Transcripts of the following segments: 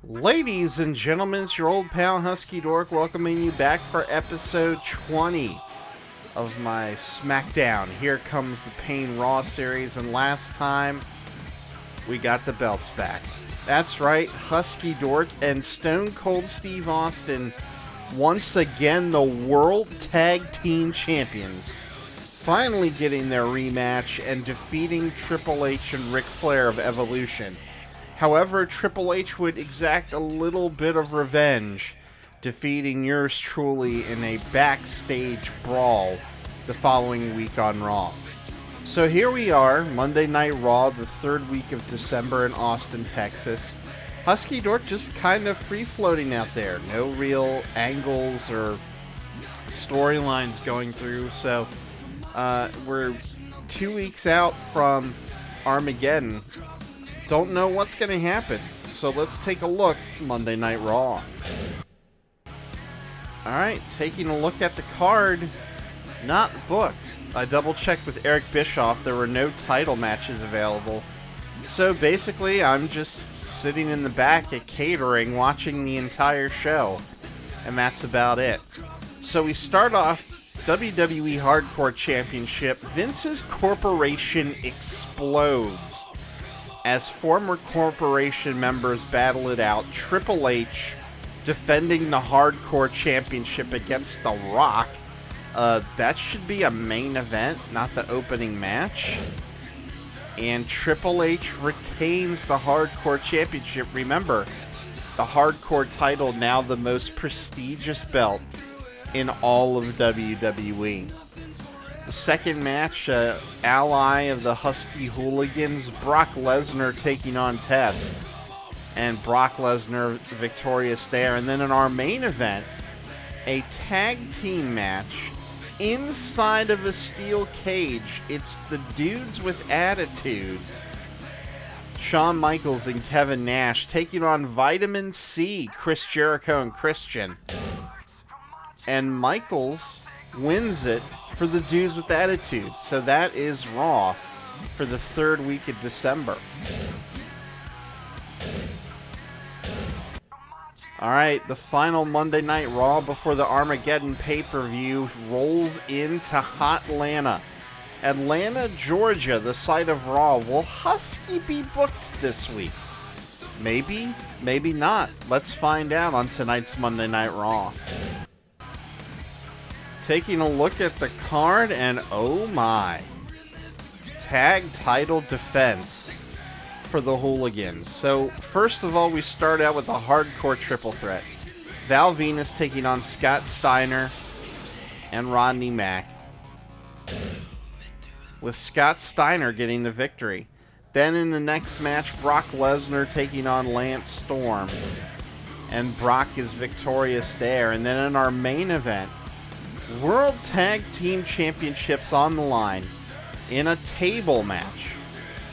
Ladies and gentlemen, it's your old pal HuskyDork welcoming you back for episode 20 of my SmackDown. Here comes the Pain Raw series, and last time we got the belts back. That's right, HuskyDork and Stone Cold Steve Austin, once again the World Tag Team Champions, finally getting their rematch and defeating Triple H and Ric Flair of Evolution. However, Triple H would exact a little bit of revenge, defeating yours truly in a backstage brawl the following week on Raw. So here we are, Monday Night Raw, the third week of December in Austin, Texas. HuskyDork just kind of free-floating out there. No real angles or storylines going through. So we're 2 weeks out from Armageddon. Don't know what's going to happen, so let's take a look. Monday Night Raw. Alright, taking a look at the card. Not booked. I double-checked with Eric Bischoff. There were no title matches available. So basically, I'm just sitting in the back at catering, watching the entire show. And that's about it. So we start off WWE Hardcore Championship. Vince's corporation explodes as former corporation members battle it out. Triple H defending the Hardcore Championship against The Rock. That should be a main event, not the opening match. And Triple H retains the Hardcore Championship. Remember, the Hardcore title now the most prestigious belt in all of WWE. The second match, ally of the Husky Hooligans, Brock Lesnar taking on Test. And Brock Lesnar victorious there. And then in our main event, a tag team match inside of a steel cage. It's the Dudes with Attitudes, Shawn Michaels and Kevin Nash, taking on Vitamin C, Chris Jericho and Christian. And Michaels wins it for the Dudes with Attitudes. So that is Raw for the third week of December. Alright, the final Monday Night Raw before the Armageddon pay-per-view rolls into Hotlanta. Atlanta, Georgia, the site of Raw. Will Husky be booked this week? Maybe, maybe not. Let's find out on tonight's Monday Night Raw. Taking a look at the card, and oh my. Tag title defense for the Hooligans. So, first of all, we start out with a hardcore triple threat. Val Venus taking on Scott Steiner and Rodney Mack, with Scott Steiner getting the victory. Then in the next match, Brock Lesnar taking on Lance Storm, and Brock is victorious there. And then in our main event, World Tag Team Championships on the line in a table match.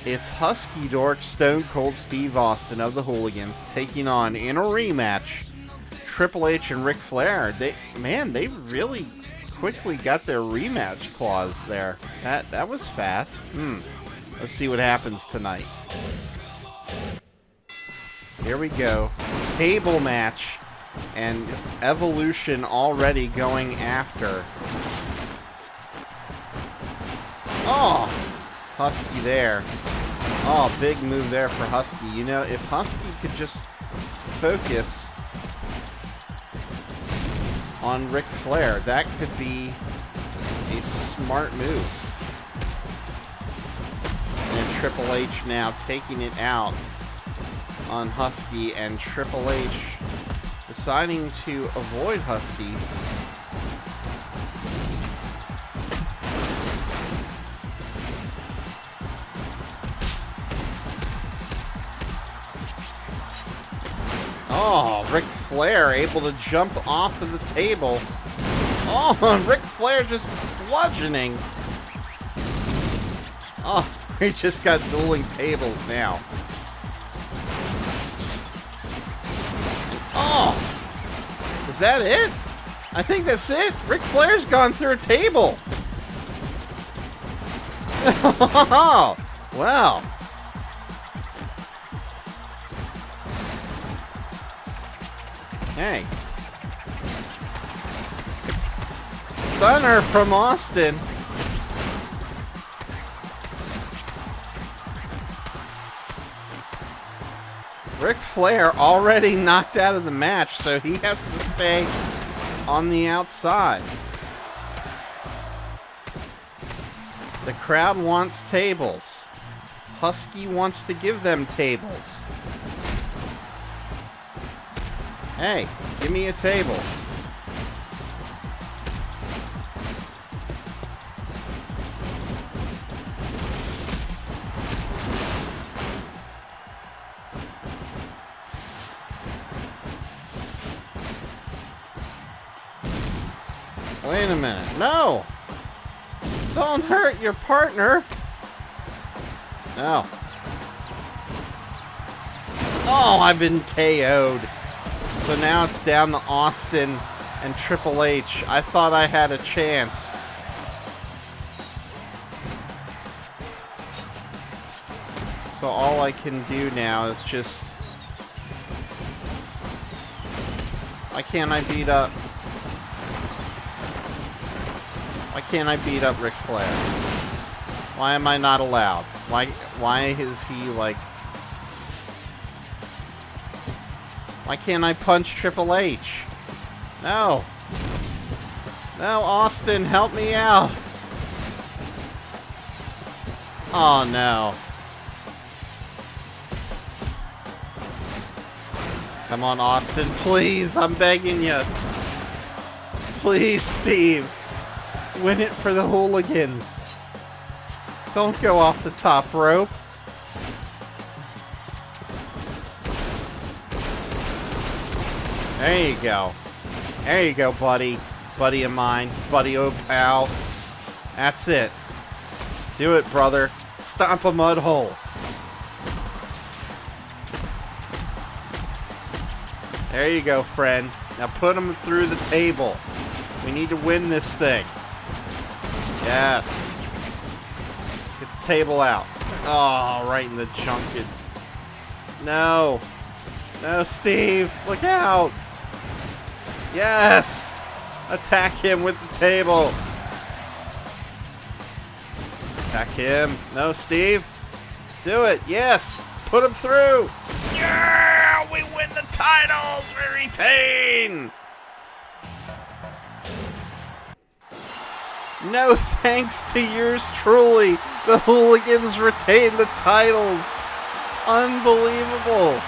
It's HuskyDork, Stone Cold Steve Austin of the Hooligans taking on, in a rematch, Triple H and Ric Flair. They really quickly got their rematch clause there. That was fast. Let's see what happens tonight. Here we go. Table match. And Evolution already going after. Oh! Husky there. Oh, big move there for Husky. You know, if Husky could just focus on Ric Flair, that could be a smart move. And Triple H now taking it out on Husky, and Triple H deciding to avoid Husky. Oh, Ric Flair able to jump off of the table. Oh, Ric Flair just bludgeoning. Oh, we just got dueling tables now. Oh, is that it? I think that's it. Ric Flair's gone through a table. Wow. Hey. Stunner from Austin. Ric Flair already knocked out of the match, so he has to stay on the outside. The crowd wants tables. Husky wants to give them tables. Hey, give me a table. Wait a minute. No! Don't hurt your partner! No. Oh, I've been KO'd. So now it's down to Austin and Triple H. I thought I had a chance. So all I can do now is just... Why can't I beat up... Why can't I beat up Ric Flair? Why am I not allowed? Why is he like... Why can't I punch Triple H? No. No, Austin, help me out. Oh, no. Come on, Austin, please, I'm begging you. Please, Steve. Win it for the Hooligans. Don't go off the top rope. There you go. There you go, buddy. Buddy of mine. Buddy of pal. That's it. Do it, brother. Stomp a mud hole. There you go, friend. Now put him through the table. We need to win this thing. Yes. Get the table out. Oh, right in the junket. No. No, Steve. Look out. Yes. Attack him with the table. Attack him. No, Steve. Do it. Yes. Put him through. Yeah. We win the titles. We retain. No thanks to yours truly. The Hooligans retain the titles. Unbelievable.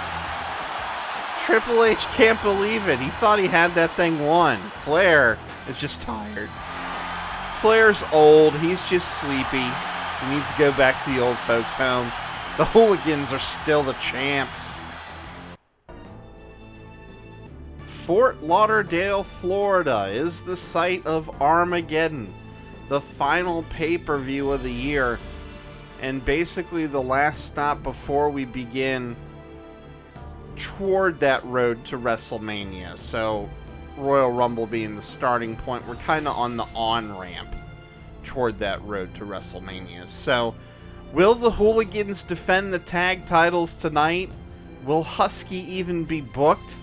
Triple H can't believe it. He thought he had that thing won. Flair is just tired. Flair's old. He's just sleepy. He needs to go back to the old folks' home. The Hooligans are still the champs. Fort Lauderdale, Florida is the site of Armageddon, the final pay-per-view of the year, and basically the last stop before we begin toward that road to WrestleMania. So Royal Rumble being the starting point, we're kind of on the on-ramp toward that road to WrestleMania. So will the Hooligans defend the tag titles tonight? Will Husky even be booked?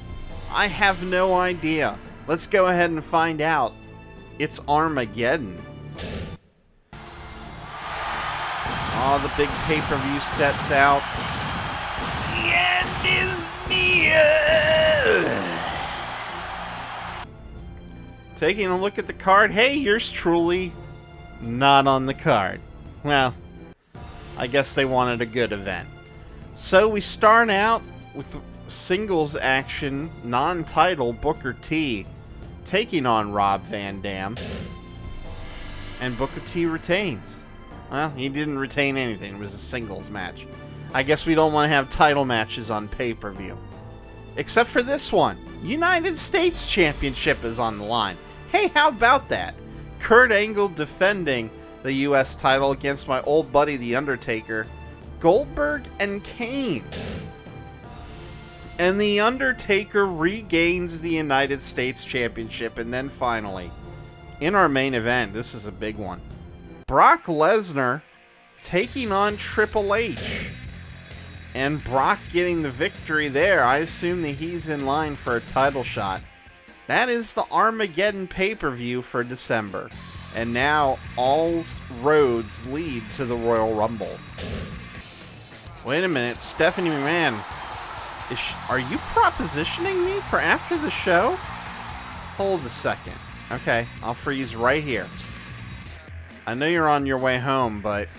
I have no idea. Let's go ahead and find out. It's Armageddon. Oh, the big pay-per-view sets out. The end is near. Taking a look at the card. Hey, yours truly not on the card. Well, I guess they wanted a good event. So we start out with singles action, non-title Booker T taking on Rob Van Dam. And Booker T retains. Well, he didn't retain anything. It was a singles match. I guess we don't want to have title matches on pay-per-view. Except for this one. United States Championship is on the line. Hey, how about that? Kurt Angle defending the U.S. title against my old buddy, The Undertaker, Goldberg, and Kane. And The Undertaker regains the United States Championship. And then finally, in our main event, this is a big one. Brock Lesnar taking on Triple H. And Brock getting the victory there. I assume that he's in line for a title shot. That is the Armageddon pay-per-view for December. And now all roads lead to the Royal Rumble. Wait a minute, Stephanie McMahon. Are you propositioning me for after the show? Hold a second. Okay, I'll freeze right here. I know you're on your way home, but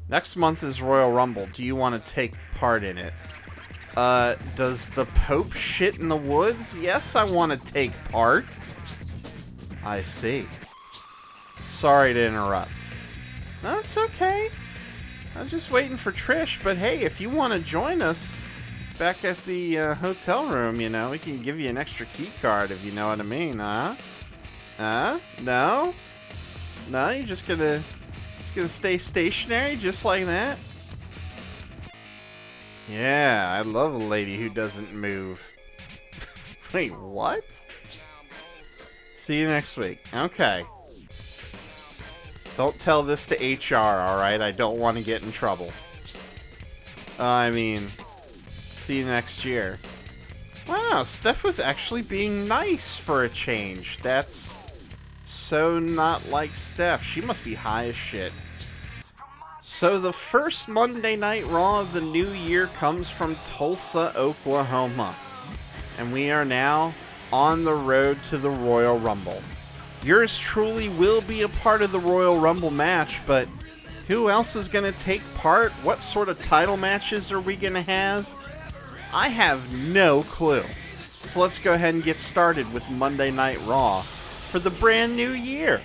next month is Royal Rumble. Do you want to take part in it? Does the Pope shit in the woods? Yes, I want to take part. I see. Sorry to interrupt. No, it's okay. I was just waiting for Trish, but hey, if you want to join us back at the hotel room, you know, we can give you an extra key card if you know what I mean, huh? No? No, you're just gonna stay stationary just like that? Yeah, I love a lady who doesn't move. Wait, what? See you next week. Okay. Don't tell this to HR, alright? I don't want to get in trouble. I mean, see you next year. Wow, Steph was actually being nice for a change. That's so not like Steph. She must be high as shit. So the first Monday Night Raw of the new year comes from Tulsa, Oklahoma. And we are now on the road to the Royal Rumble. Yours truly will be a part of the Royal Rumble match, but who else is going to take part? What sort of title matches are we going to have? I have no clue. So let's go ahead and get started with Monday Night Raw for the brand new year.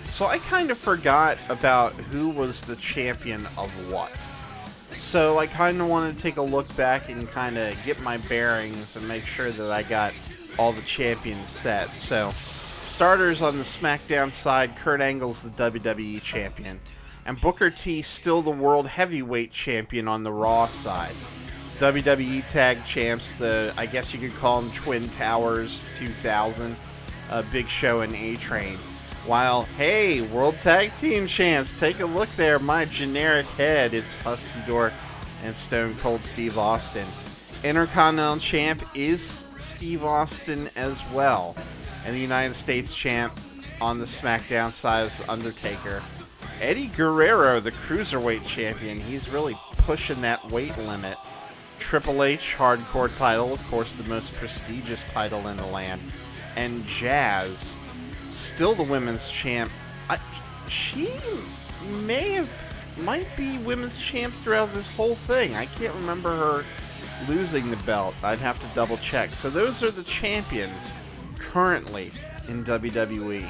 So I kind of forgot about who was the champion of what. So I kind of want to take a look back and kind of get my bearings and make sure that I got all the champions set. So starters on the SmackDown side, Kurt Angle's the WWE champion. And Booker T still the World Heavyweight champion on the Raw side. WWE Tag Champs, I guess you could call them Twin Towers 2000, Big Show and A-Train. While, hey, World Tag Team Champs, take a look there, my generic head, it's HuskyDork and Stone Cold Steve Austin. Intercontinental Champ is Steve Austin as well. And the United States Champ on the SmackDown side is The Undertaker. Eddie Guerrero, the Cruiserweight Champion, he's really pushing that weight limit. Triple H Hardcore title, of course the most prestigious title in the land. And Jazz, still the women's champ. She might be women's champ throughout this whole thing. I can't remember her losing the belt. I'd have to double check. So those are the champions currently in WWE.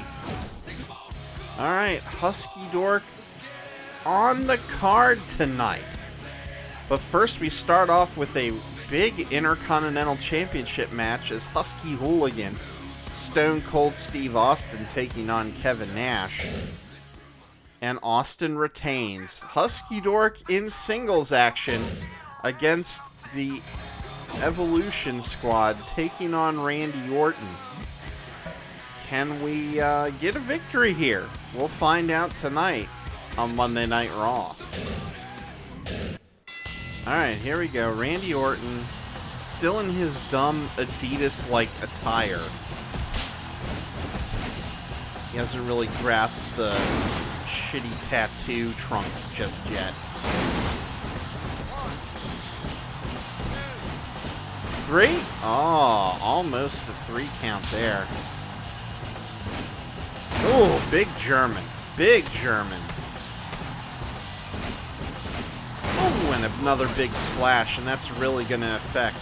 Alright, HuskyDork on the card tonight. But first we start off with a big Intercontinental Championship match as Husky Hooligan, Stone Cold Steve Austin taking on Kevin Nash. And Austin retains. HuskyDork in singles action against the Evolution Squad taking on Randy Orton. Can we get a victory here? We'll find out tonight on Monday Night Raw. Alright, here we go. Randy Orton still in his dumb Adidas-like attire. He hasn't really grasped the shitty tattoo trunks just yet. 3? Oh, almost a 3 count there. Oh, big German. Big German. Oh, and another big splash, and that's really going to affect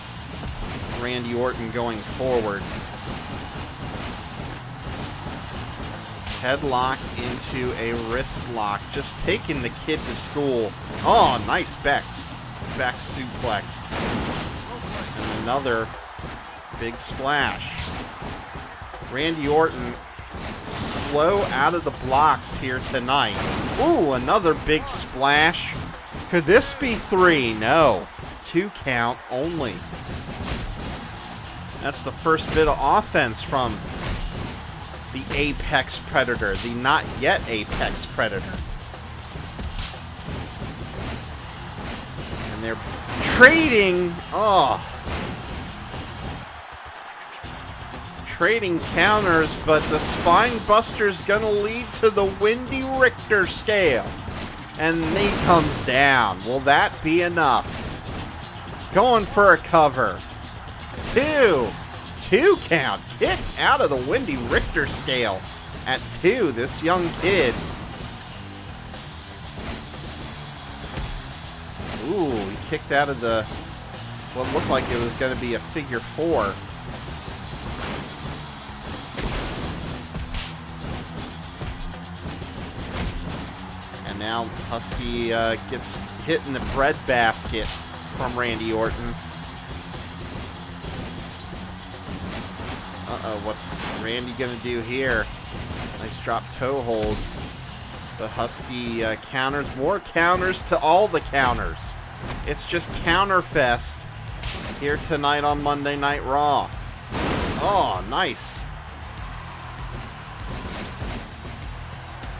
Randy Orton going forward. Headlock into a wrist lock, just taking the kid to school. Oh, nice back suplex. And another big splash. Randy Orton slow out of the blocks here tonight. Ooh, another big splash. Could this be 3? No. 2 count only. That's the first bit of offense from the Apex Predator, the not yet Apex Predator. And they're trading... Oh. Trading counters, but the Spine Buster's gonna lead to the Windy Richter scale. And he comes down. Will that be enough? Going for a cover. 2. 2 count. Kick out of the Windy Richter scale. At 2, this young kid. Ooh, he kicked out of the... what looked like it was going to be a figure 4. And now Husky gets hit in the bread basket from Randy Orton. Uh-oh, what's Randy going to do here? Nice drop toe hold. The Husky counters. More counters to all the counters. It's just counterfest here tonight on Monday Night Raw. Oh, nice.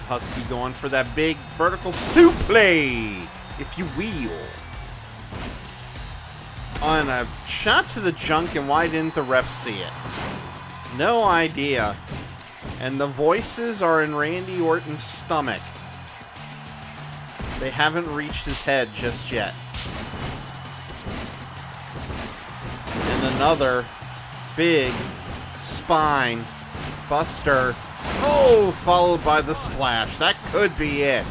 Husky going for that big vertical suplex, if you will. On a shot to the junk, and why didn't the ref see it? No idea. And the voices are in Randy Orton's stomach. They haven't reached his head just yet. And another big spine buster. Oh, followed by the splash. That could be it.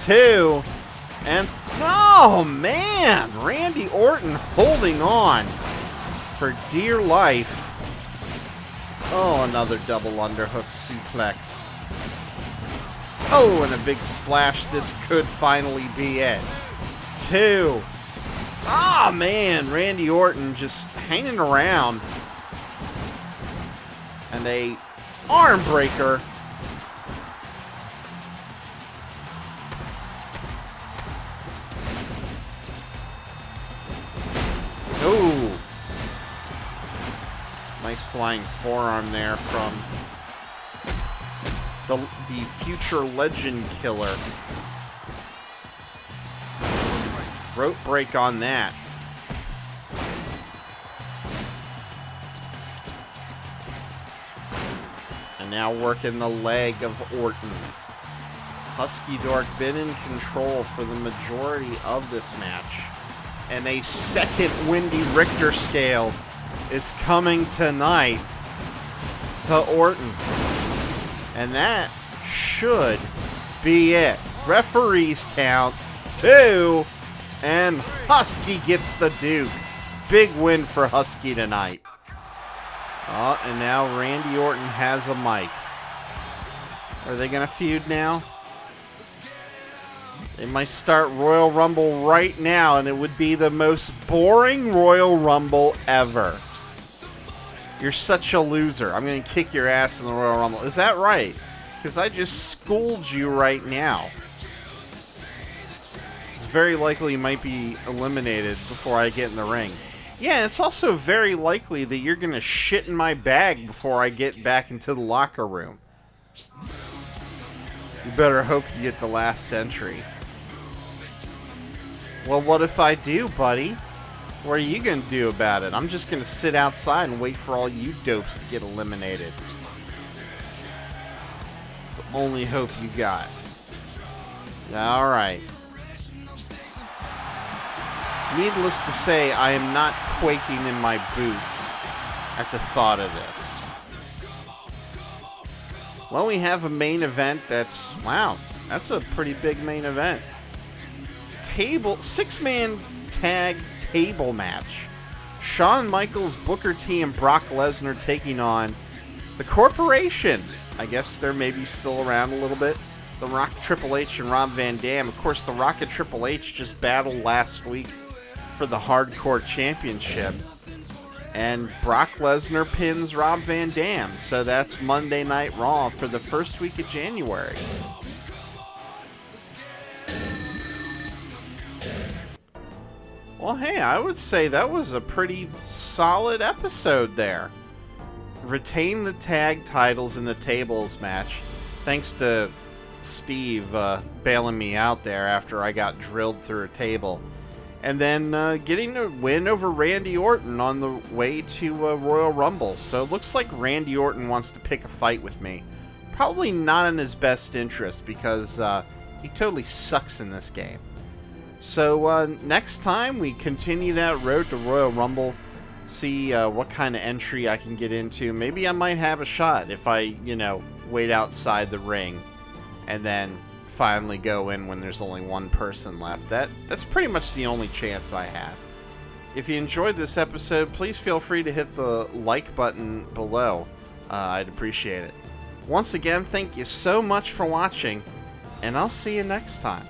2. And, oh man, Randy Orton holding on for dear life. Oh, another double underhook suplex. Oh, and a big splash. This could finally be it. 2. Ah, man, Randy Orton just hanging around. And a arm breaker. Ooh. Nice flying forearm there from the future legend killer. Rope break on that. And now working the leg of Orton. HuskyDork been in control for the majority of this match. And a second Windy Richter scale is coming tonight to Orton. And that should be it. Referees count 2. And Husky gets the Duke. Big win for Husky tonight. Oh, and now Randy Orton has a mic. Are they going to feud now? They might start Royal Rumble right now, and it would be the most boring Royal Rumble ever. You're such a loser. I'm going to kick your ass in the Royal Rumble. Is that right? Because I just schooled you right now. It's very likely you might be eliminated before I get in the ring. Yeah, and it's also very likely that you're going to shit in my bag before I get back into the locker room. You better hope you get the last entry. Well, what if I do, buddy? What are you going to do about it? I'm just going to sit outside and wait for all you dopes to get eliminated. It's the only hope you got. Alright. Needless to say, I am not quaking in my boots at the thought of this. Well, we have a main event that's... Wow, that's a pretty big main event. Six-man tag table match. Shawn Michaels, Booker T, and Brock Lesnar taking on the Corporation. I guess they're maybe still around a little bit. The Rock, Triple H, and Rob Van Dam. Of course, the Rock and Triple H just battled last week for the Hardcore Championship. And Brock Lesnar pins Rob Van Dam. So that's Monday Night Raw for the first week of January. Well, hey, I would say that was a pretty solid episode there. Retain the tag titles in the tables match. Thanks to Steve bailing me out there after I got drilled through a table. and then getting a win over Randy Orton on the way to Royal Rumble. So it looks like Randy Orton wants to pick a fight with me. Probably not in his best interest, because he totally sucks in this game. So next time we continue that road to Royal Rumble, see what kind of entry I can get into. Maybe I might have a shot if I, wait outside the ring and then finally go in when there's only one person left. That's pretty much the only chance I have. If you enjoyed this episode, please feel free to hit the like button below. I'd appreciate it. Once again, thank you so much for watching, and I'll see you next time.